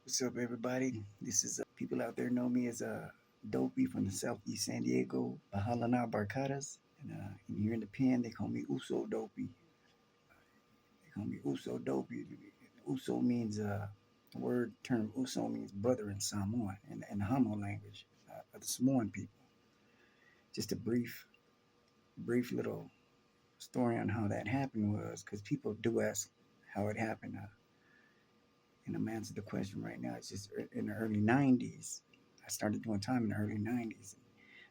What's up, everybody? This is people out there know me as Dopey from the Southeast San Diego, Bahala now Barkadas, and here in the pen they call me Uso Dopey. They call me Uso Dopey. Uso means the word term Uso means brother in Samoan in the Hamo language of the Samoan people. Just a brief little story on how that happened was because people do ask how it happened. And I'm answering the question right now. It's just in the early 90s. I started doing time in the early 90s.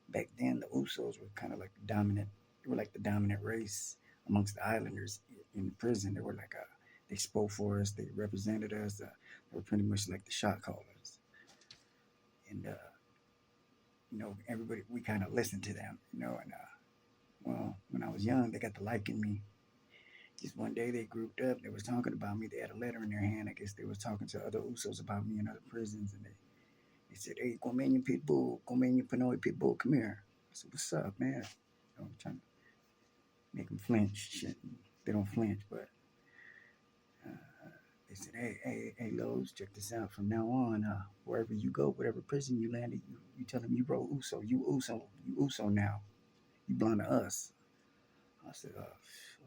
Back then, the Usos were kind of like the dominant, they were like the dominant race amongst the islanders in the prison. They were like, they spoke for us, they represented us. They were pretty much like the shot callers. And, everybody, we kind of listened to them, well, when I was young, they got to liking me. Just one day they grouped up. They was talking about me. They had a letter in their hand. I guess they was talking to other Usos about me in other prisons, and they said, "Hey, Komanian Pitbull, Komanian Pinoy Pitbull, come here." I said, "What's up, man?" I'm trying to make them flinch. Shit, they don't flinch, but they said, "Hey, Lowe's, check this out. From now on, wherever you go, whatever prison you landed, you tell them you bro Uso, you Uso now. You belong to us." I said,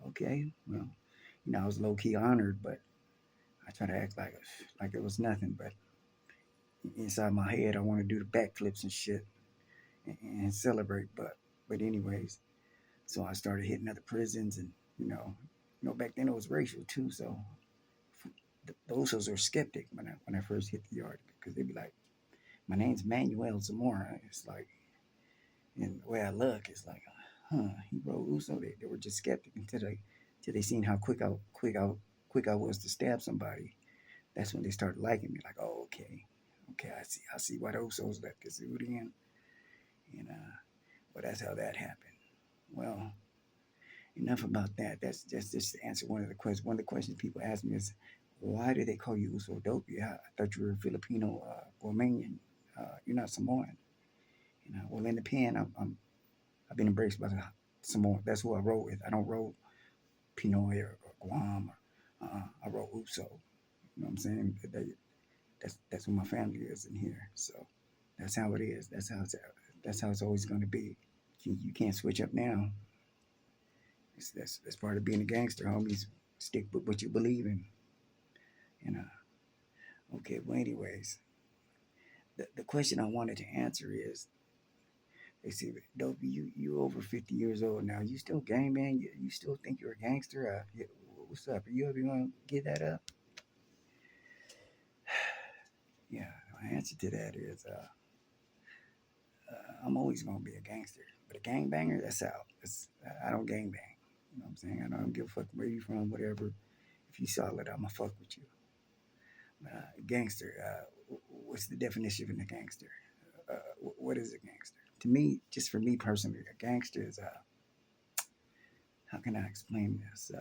"Okay, well." I was low key honored, but I try to act like it was nothing. But inside my head, I want to do the backflips and shit and celebrate. But anyways, so I started hitting other prisons, and back then it was racial too. So the Usos were skeptic when I first hit the yard because they'd be like, "My name's Manuel Zamora." It's like, and the way I look, it's like, he wrote Uso. They were just skeptic until they seen how quick I was to stab somebody. That's when they started liking me. Like, oh, okay, I see why the Usos left Kazudi, and well, that's how that happened. Well, enough about that. That's just to answer one of the questions. One of the questions people ask me is, why do they call you Uso Dopey? I thought you were Filipino, Romanian. You're not Samoan. Well, in the pen, I've been embraced by the Samoan. That's who I wrote with. I don't wrote Pinoy or Guam. I wrote Uso. You know what I'm saying? That's who my family is in here. So that's how it is. That's how it's always going to be. You can't switch up now. That's part of being a gangster, homies. Stick with what you believe in. And okay, well, anyways, the question I wanted to answer is, they say, Dopey, you over 50 years old now. You still gangbang? You still think you're a gangster? What's up? Are you ever gonna get that up? Yeah, my answer to that is, I'm always gonna be a gangster, but a gangbanger, that's out. I don't gangbang. You know what I'm saying? I don't give a fuck where you from, whatever. If you solid, I'ma fuck with you. Gangster. What's the definition of a gangster? What is a gangster? To me, just for me personally, a gangster is how can I explain this?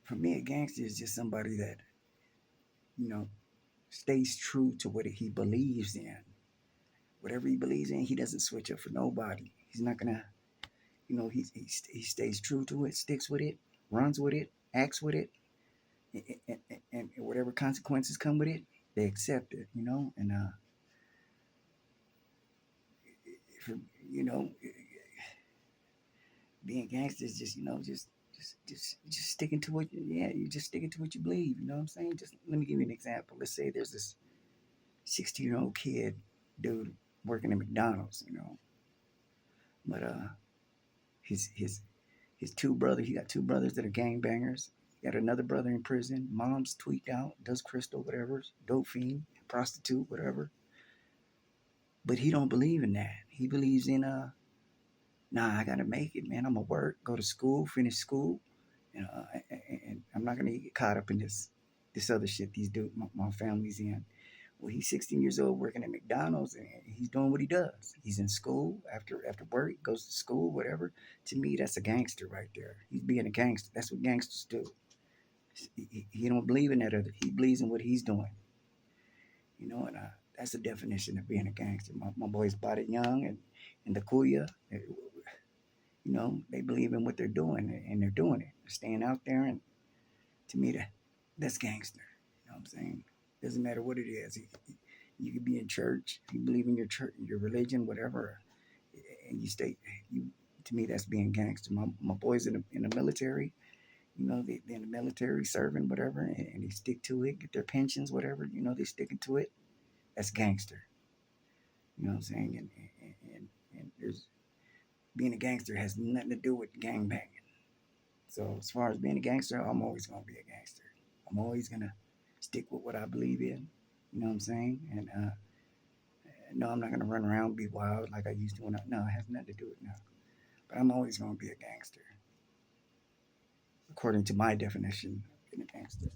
For me, a gangster is just somebody that you know stays true to what he believes in. Whatever he believes in, he doesn't switch up for nobody. He's not gonna, he stays true to it, sticks with it, runs with it, acts with it, and whatever consequences come with it, they accept it. And for, you know, being gangster is just just sticking to you just sticking to what you believe. You know what I'm saying? Just let me give you an example. Let's say there's this 16-year-old kid dude working at McDonald's, but his two brothers, he got two brothers that are gangbangers. He got another brother in prison. Mom's tweaked out, does crystal, whatever, dope fiend, prostitute, whatever. But he don't believe in that. He believes in nah, I gotta make it, man. I'm gonna work, go to school, finish school, and I'm not gonna get caught up in this other shit these dudes, my family's in. Well, he's 16 years old working at McDonald's, and he's doing what he does. He's in school after work, goes to school, whatever. To me, that's a gangster right there. He's being a gangster. That's what gangsters do. He don't believe in that other. He believes in what he's doing. And that's the definition of being a gangster. My boys bought it young, and the Kuya, they believe in what they're doing, and they're doing it. They're staying out there, and to me, that's gangster. You know what I'm saying? Doesn't matter what it is. You could be in church, you believe in your church, your religion, whatever, and you stay. You To me, that's being gangster. My boys in the military, they're in the military serving, whatever, and they stick to it, get their pensions, whatever. They sticking to it. That's gangster. You know what I'm saying? And there's being a gangster has nothing to do with gang banging. So as far as being a gangster, I'm always gonna be a gangster. I'm always gonna stick with what I believe in. You know what I'm saying? And no, I'm not gonna run around and be wild like I used to when no, it has nothing to do with now. But I'm always gonna be a gangster, according to my definition of being a gangster.